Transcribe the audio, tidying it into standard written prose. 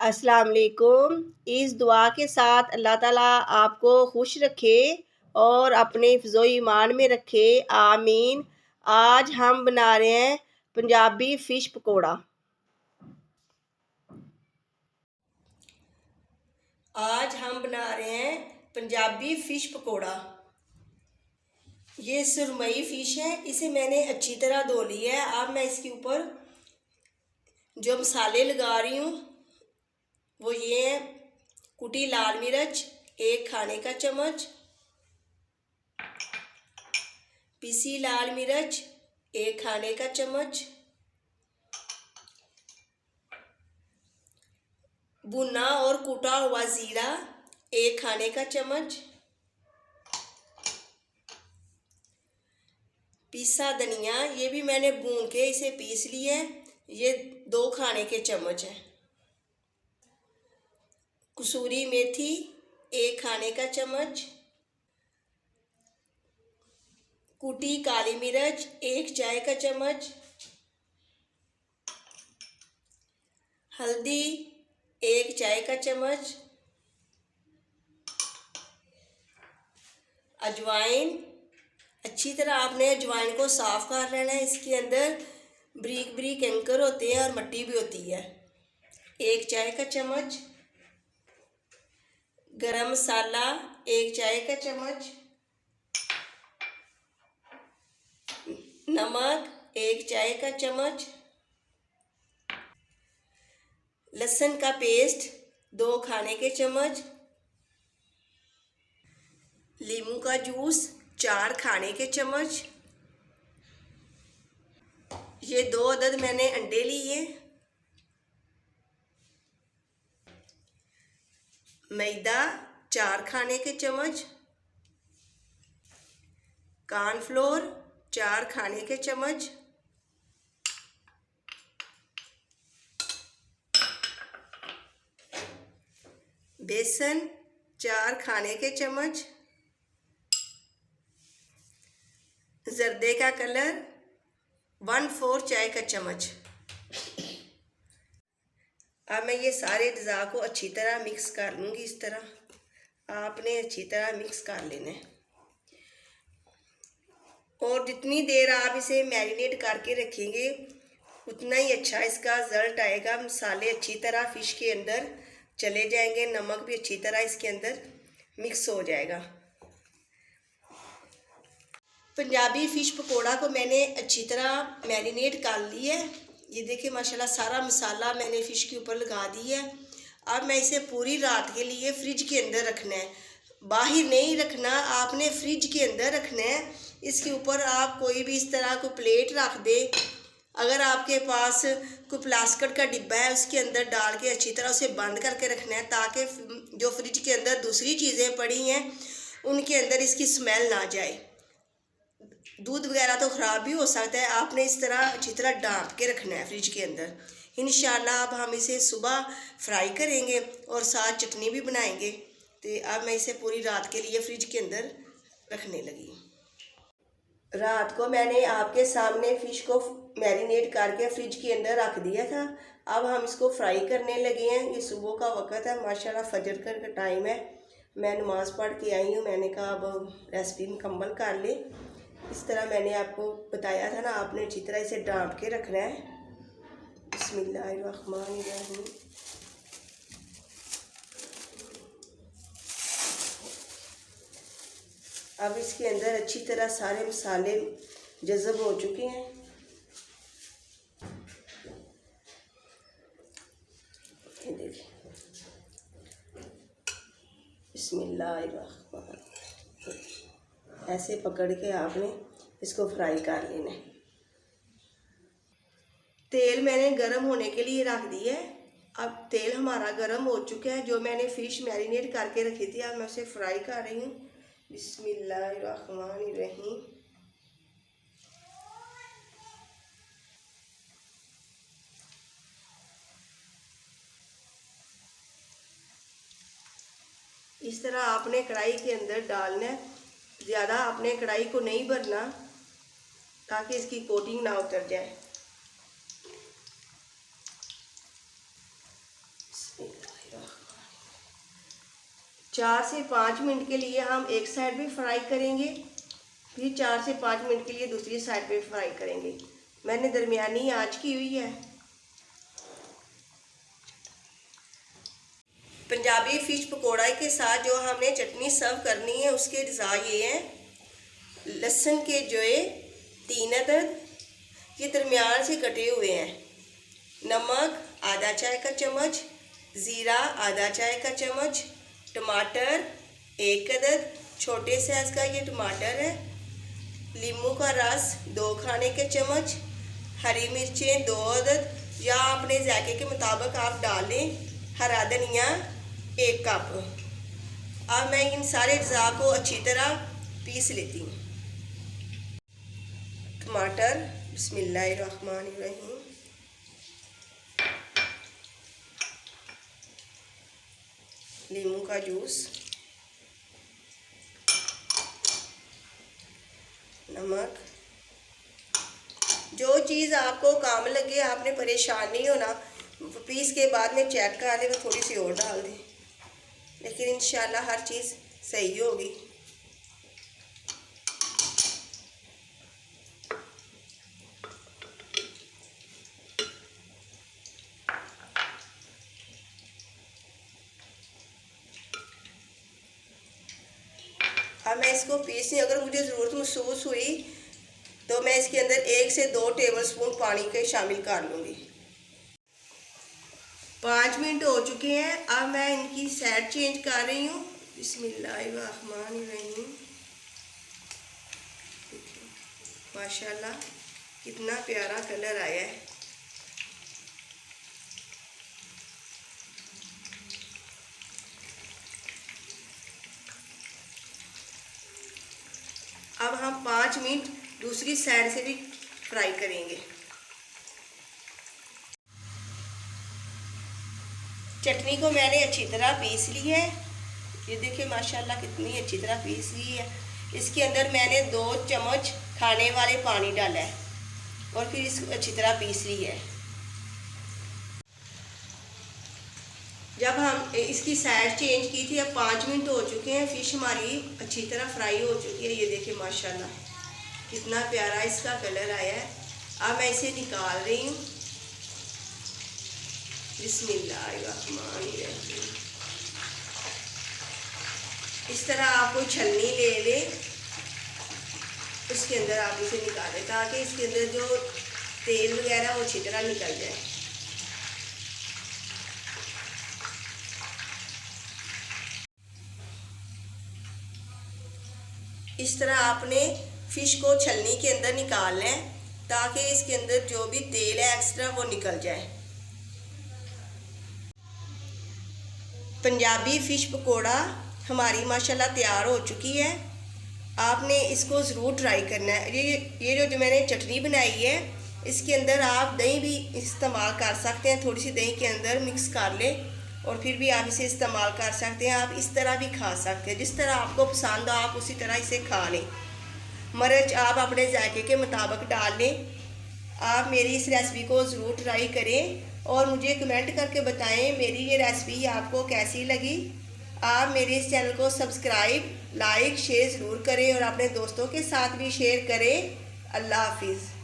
अस्सलाम वालेकुम। इस दुआ के साथ अल्लाह ताला आपको खुश रखे और अपने हिफ्ज़ो ईमान में रखे, आमीन। आज हम बना रहे हैं पंजाबी फ़िश पकौड़ा। आज हम बना रहे हैं पंजाबी फ़िश पकौड़ा। ये सुरमई फ़िश है, इसे मैंने अच्छी तरह धो लिया है। अब मैं इसके ऊपर जो मसाले लगा रही हूँ वो ये है: कुटी लाल मिर्च 1 खाने का चम्मच, पिसी लाल मिर्च 1 खाने का चम्मच, भुना और कूटा हुआ ज़ीरा 1 खाने का चम्मच, पीसा धनिया, ये भी मैंने भून के इसे पीस लिया है, ये 2 खाने के चम्मच है, कसूरी मेथी 1 खाने का चम्मच, कुटी काली मिर्च 1 चाय का चम्मच, हल्दी 1 चाय का चम्मच, अजवाइन। अच्छी तरह आपने अजवाइन को साफ़ कर लेना है। इसके अंदर बारीक बारीक कंकर होते हैं और मिट्टी भी होती है। 1 चाय का चम्मच, गरम मसाला 1 चाय का चम्मच, नमक 1 चाय का चम्मच, लहसुन का पेस्ट 2 खाने के चम्मच, नींबू का जूस 4 खाने के चम्मच, ये 2 अदद मैंने अंडे लिए, मैदा 4 खाने के चम्मच, कॉर्नफ्लोर 4 खाने के चम्मच, बेसन 4 खाने के चम्मच, जर्दे का कलर 1/4 चाय का चम्मच। अब मैं ये सारे अज़ा को अच्छी तरह मिक्स कर लूँगी। इस तरह आपने अच्छी तरह मिक्स कर लेना है और जितनी देर आप इसे मैरिनेट करके रखेंगे उतना ही अच्छा इसका रिजल्ट आएगा। मसाले अच्छी तरह फ़िश के अंदर चले जाएंगे, नमक भी अच्छी तरह इसके अंदर मिक्स हो जाएगा। पंजाबी फ़िश पकोड़ा को मैंने अच्छी तरह मैरिनेट कर लिया है। ये देखिए माशाल्लाह सारा मसाला मैंने फ़िश के ऊपर लगा दिया है। अब मैं इसे पूरी रात के लिए फ्रिज के अंदर रखना है, बाहर नहीं रखना, आपने फ्रिज के अंदर रखना है। इसके ऊपर आप कोई भी इस तरह को प्लेट रख दे, अगर आपके पास कोई प्लास्टिक का डिब्बा है उसके अंदर डाल के अच्छी तरह उसे बंद करके रखना है, ताकि जो फ्रिज के अंदर दूसरी चीज़ें पड़ी हैं उनके अंदर इसकी स्मेल ना जाए। दूध वगैरह तो ख़राब भी हो सकता है। आपने इस तरह अच्छी तरह डांप के रखना है फ्रिज के अंदर। इंशाल्लाह अब हम इसे सुबह फ्राई करेंगे और साथ चटनी भी बनाएंगे। तो अब मैं इसे पूरी रात के लिए फ्रिज के अंदर रखने लगी। रात को मैंने आपके सामने फ़िश को मैरिनेट करके फ्रिज के अंदर रख दिया था। अब हम इसको फ्राई करने लगे हैं। ये सुबह का वक़्त है, माशाल्लाह फजर का टाइम है। मैं नमाज़ पढ़ के आई हूँ, मैंने कहा अब रेसिपी मुकम्मल कर ले। इस तरह मैंने आपको बताया था ना, आपने अच्छी तरह इसे डांप के रखना है। बिस्मिल्लाहिर्रहमानिर्रहीम। अब इसके अंदर अच्छी तरह सारे मसाले जज़ब हो चुके हैं। ये देखिए, बिस्मिल्लाहिर्रहमानिर्रहीम। ऐसे पकड़ के आपने इसको फ्राई कर लेना है। तेल मैंने गरम होने के लिए रख दिया है। अब तेल हमारा गरम हो चुका है। जो मैंने फ़िश मैरिनेट करके रखी थी अब मैं उसे फ्राई कर रही हूँ। बिस्मिल्लाहिर्रहमानिर्रहीम। इस तरह आपने कढ़ाई के अंदर डालना है। ज़्यादा आपने कढ़ाई को नहीं भरना ताकि इसकी कोटिंग ना उतर जाए। 4 से 5 मिनट के लिए हम एक साइड पे फ्राई करेंगे, फिर 4 से 5 मिनट के लिए दूसरी साइड पे फ्राई करेंगे। मैंने दरमियानी आंच की हुई है। पंजाबी फ़िश पकौड़ा के साथ जो हमने चटनी सर्व करनी है उसके अज्जा ये हैं। लहसुन के जो है 3 अदद, ये दरमियान से कटे हुए हैं। नमक आधा चाय का चम्मच, ज़ीरा आधा चाय का चम्मच, टमाटर 1 अदद, छोटे साइज़ का ये टमाटर है। नींबू का रस 2 खाने के चम्मच, हरी मिर्चें 2 अदद या अपने जायके के मुताबिक आप डालें। हरा धनिया 1 कप। अब मैं इन सारे अज्जा को अच्छी तरह पीस लेती हूँ। टमाटर बिस्मिल्लाहिर्रहमानिर्रहीम, नींबू का जूस, नमक। जो चीज़ आपको काम लगे, आपने परेशान नहीं होना, पीस के बाद में चेक कर लें तो थोड़ी सी और डाल दें, लेकिन इंशाल्लाह हर चीज़ सही होगी। अब मैं इसको पीसने, अगर मुझे ज़रूरत महसूस हुई तो मैं इसके अंदर 1 से 2 टेबलस्पून पानी के शामिल कर लूँगी। 5 मिनट हो चुके हैं। अब मैं इनकी साइड चेंज कर रही हूँ। बिस्मिल्लाहिर्रहमानिर्रहीम। माशाल्लाह कितना प्यारा कलर आया है। अब हम 5 मिनट दूसरी साइड से भी फ्राई करेंगे। चटनी को मैंने अच्छी तरह पीस ली है। ये देखिए माशाल्लाह कितनी अच्छी तरह पीस ली है। इसके अंदर मैंने 2 चम्मच खाने वाले पानी डाला है और फिर इसको अच्छी तरह पीस ली है। जब हम इसकी साइड चेंज की थी, अब 5 मिनट हो चुके हैं। फ़िश हमारी अच्छी तरह फ्राई हो चुकी है। ये देखिए माशाल्लाह कितना प्यारा इसका कलर आया है। अब मैं इसे निकाल रही हूँ। बिस्मिल्लाहिर्रहमानिर्रहीम। इस तरह आप कोई छलनी ले लें, उसके अंदर आप इसे निकालें ताकि इसके अंदर जो तेल वगैरह वो अच्छी तरह निकल जाए। इस तरह आपने फ़िश को छलनी के अंदर निकालना है ताकि इसके अंदर जो भी तेल है एक्स्ट्रा वो निकल जाए। पंजाबी फ़िश पकोड़ा हमारी माशाल्लाह तैयार हो चुकी है। आपने इसको ज़रूर ट्राई करना है। ये जो मैंने चटनी बनाई है, इसके अंदर आप दही भी इस्तेमाल कर सकते हैं। थोड़ी सी दही के अंदर मिक्स कर लें और फिर भी आप इसे इस्तेमाल कर सकते हैं। आप इस तरह भी खा सकते हैं, जिस तरह आपको पसंद हो आप उसी तरह इसे खा लें। मिर्च आप अपने जायके के मुताबिक डाल लें। आप मेरी इस रेसिपी को ज़रूर ट्राई करें और मुझे कमेंट करके बताएं मेरी ये रेसिपी आपको कैसी लगी। आप मेरे इस चैनल को सब्सक्राइब, लाइक, शेयर ज़रूर करें और अपने दोस्तों के साथ भी शेयर करें। अल्लाह हाफिज़।